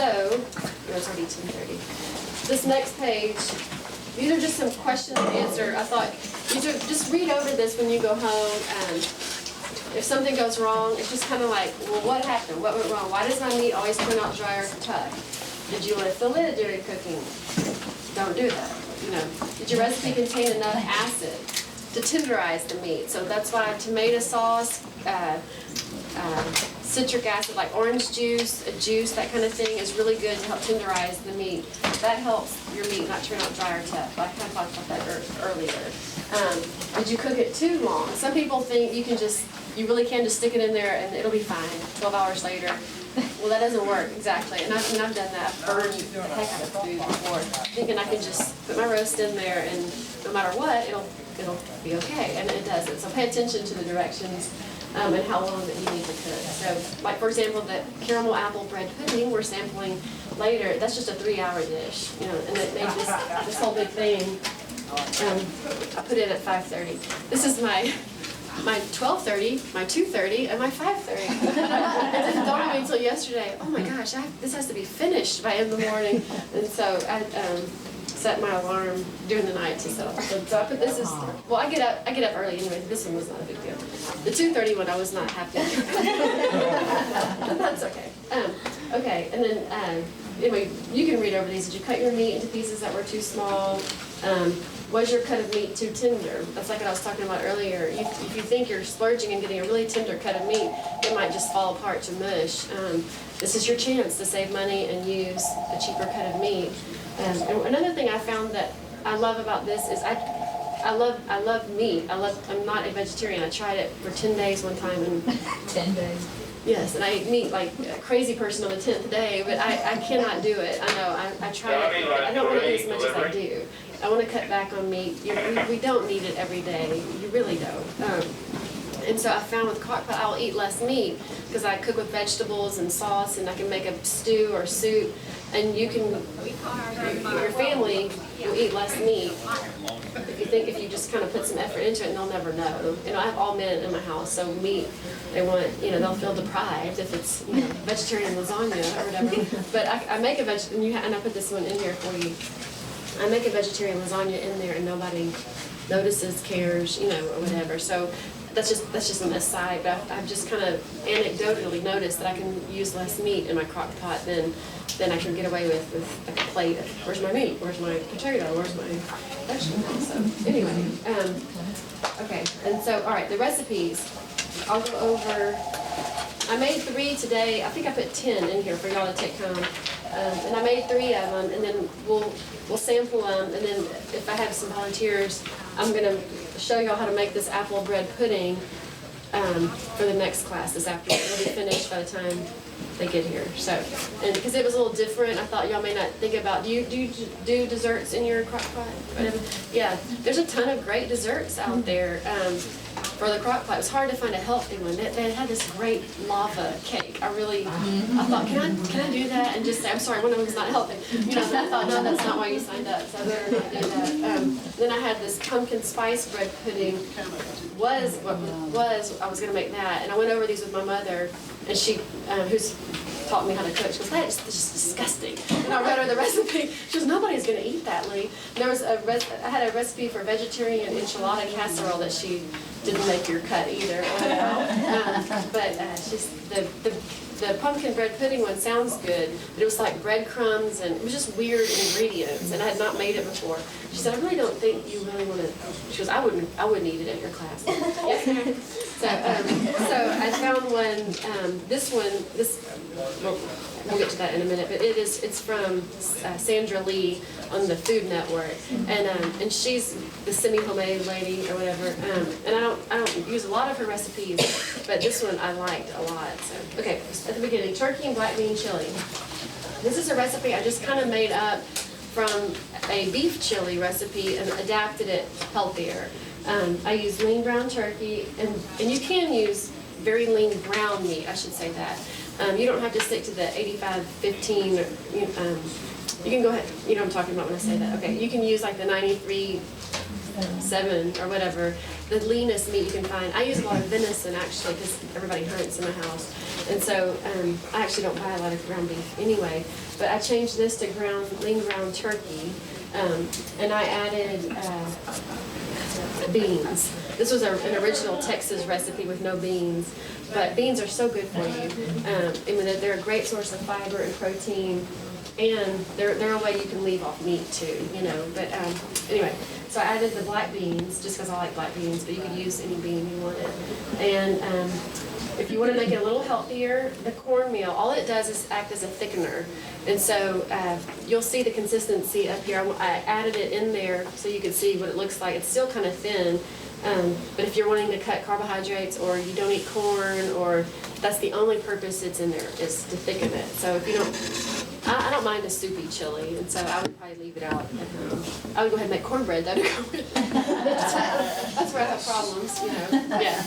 So, it's already 10:30. This next page, these are just some question and answer. I thought, just read over this when you go home. If something goes wrong, it's just kind of like, well, what happened? What went wrong? Why does my meat always turn out dry or tough? Did you lift the lid during cooking? Don't do that. Did your recipe contain enough acid to tenderize the meat? So that's why tomato sauce, citric acid like orange juice, a juice, that kind of thing is really good to help tenderize the meat. That helps your meat not turn out dry or tough. I kind of talked about that earlier. Did you cook it too long? Some people think you really can just stick it in there and it'll be fine 12 hours later. Well, that doesn't work exactly, and I've done that. I've burned the heck out of food before, thinking I can just put my roast in there and no matter what, it'll be okay, and it doesn't. So pay attention to the directions and how long that you need to cook. So, like for example, the caramel apple bread pudding we're sampling later. That's just a 3-hour dish, and it made this whole big thing. I put it at 5:30. This is my 12:30, my 2:30, and my 5:30. It didn't dawn on me until yesterday. Oh my gosh, this has to be finished by in the morning. And so I set my alarm during the night to set off. So I put this as, well, I get up early anyway. This one was not a big deal. The 2:30 one I was not happy. That's okay. Okay, and then anyway, you can read over these. Did you cut your meat into pieces that were too small? Was your cut of meat too tender? That's like what I was talking about earlier. If you think you're splurging and getting a really tender cut of meat, it might just fall apart to mush. This is your chance to save money and use a cheaper cut of meat. And another thing I found that I love about this is I love meat. I'm not a vegetarian. I tried it for 10 days one time. 10 days. Yes, and I eat meat like a crazy person on the 10th day, but I cannot do it. I know, I try it. I don't want to eat as much as I do. I want to cut back on meat. We don't need it every day. You really don't. And so I found with Crock Pot, I'll eat less meat because I cook with vegetables and sauce, and I can make a stew or soup. And your family will eat less meat if you just kind of put some effort into it, and they'll never know. I have all men in my house, so meat, they'll feel deprived if it's vegetarian lasagna or whatever. But I make a and I put this one in here for you. I make a vegetarian lasagna in there, and nobody notices, cares, or whatever. So that's just an aside. But I've just kind of anecdotally noticed that I can use less meat in my crock pot than I can get away with like a plate of, where's my meat, where's my potato, where's my vegetable. So anyway, okay, and so all right, the recipes. I'll go over. I made 3 today. I think I put 10 in here for y'all to take home, and I made 3 of them, and then we'll sample them, and then if I have some volunteers, I'm gonna show y'all how to make this apple bread pudding for the next class this afternoon. It'll be finished by the time they get here. So, and because it was a little different, I thought y'all may not think about. Do you do desserts in your crock pot? Whatever. Yeah, there's a ton of great desserts out there. For the crock pot, it was hard to find a healthy one. They had this great lava cake. I thought, can I do that? And just say, I'm sorry, one of them is not healthy. But I thought, no, that's not why you signed up, so I better not do that. Then I had this pumpkin spice bread pudding. I was going to make that, and I went over these with my mother, and she, who's taught me how to cook. She goes, that's just disgusting. And I read her the recipe. She goes, nobody's going to eat that, Lee. And there was I had a recipe for vegetarian enchilada casserole that she didn't make your cut either. But the pumpkin bread pudding one sounds good, but it was like breadcrumbs, and it was just weird ingredients, and I had not made it before. She said, I really don't think you really want to. She goes, I wouldn't eat it at your class. So I found one. We'll get to that in a minute, but it's from Sandra Lee on the Food Network, and she's the semi-homemade lady or whatever. And I don't use a lot of her recipes, but this one I liked a lot. So okay, at the beginning, turkey and black bean chili. This is a recipe I just kind of made up from a beef chili recipe and adapted it healthier. I use lean brown turkey, and you can use very lean brown meat, I should say that. You don't have to stick to the 85-15. You can go ahead, you know what I'm talking about when I say that. Okay, you can use like the 93.7 or whatever, the leanest meat you can find. I use a lot of venison actually because everybody hunts in my house. And so I actually don't buy a lot of ground beef anyway, but I changed this to lean ground turkey, and I added beans. This was an original Texas recipe with no beans, but beans are so good for you. I mean, they're a great source of fiber and protein, and they're a way you can leave off meat too, you know. But anyway, so I added the black beans just because I like black beans, but you could use any bean you wanted. And if you want to make it a little healthier, the cornmeal, all it does is act as a thickener. And so you'll see the consistency up here. I added it in there so you can see what it looks like. It's still kind of thin, but if you're wanting to cut carbohydrates or you don't eat corn, or that's the only purpose it's in there, is to thicken it. So if you don't, I don't mind a soupy chili, and so I would probably leave it out at home. I would go ahead and make cornbread though to go with it. That's where I have problems, you know. Yeah.